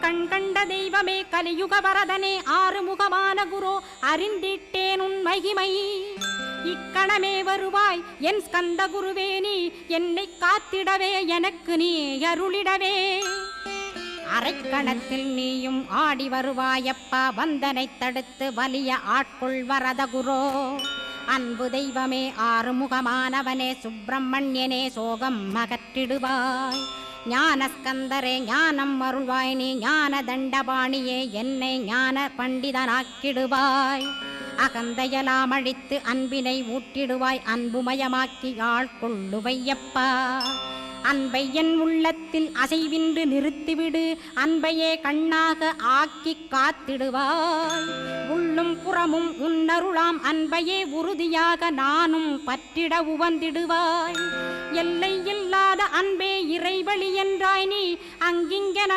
கண் கண்ட தெய்வமே கலியுக வரதனே ஆறுமுகமான குரு அறிந்திட்டேன் உன் மகிமை. இக்கணமே வருவாய் என் ஸ்கந்த குருவே, நீ என்னை காத்திடவே எனக்கு நீ அருளிடவே. அரைக்கணத்தில் நீயும் ஆடி வருவாயப்பா, வந்தனை தடுத்து வலிய ஆட்கொள் வரத குரோ. அன்பு தெய்வமே ஆறுமுகமானவனே சுப்பிரமணியனே சோகம் அகற்றிடுவாய். ஞானஸ்கந்தரே ஞானம் அருள்வாய், நீ ஞான தண்டபாணியே என்னை ஞான பண்டிதனாக்கிடுவாய். அகந்தையலாம் அழித்து அன்பினை ஊட்டிடுவாய், அன்புமயமாக்கி ஆட்கொள்ளுவையப்பா. அன்பை என் உள்ளத்தில் அசைவின்று நிறுத்திவிடு, அன்பையே கண்ணாக ஆக்கி காத்திடுவாய். உள்ளும் புறமும் உன்னருளாம் அன்பையே உறுதியாக நானும் பற்றிட உவந்திடுவாய். எல்லை இல்லாத அன்பே இறைவழி என்றாய் நீ, அங்கிங்கென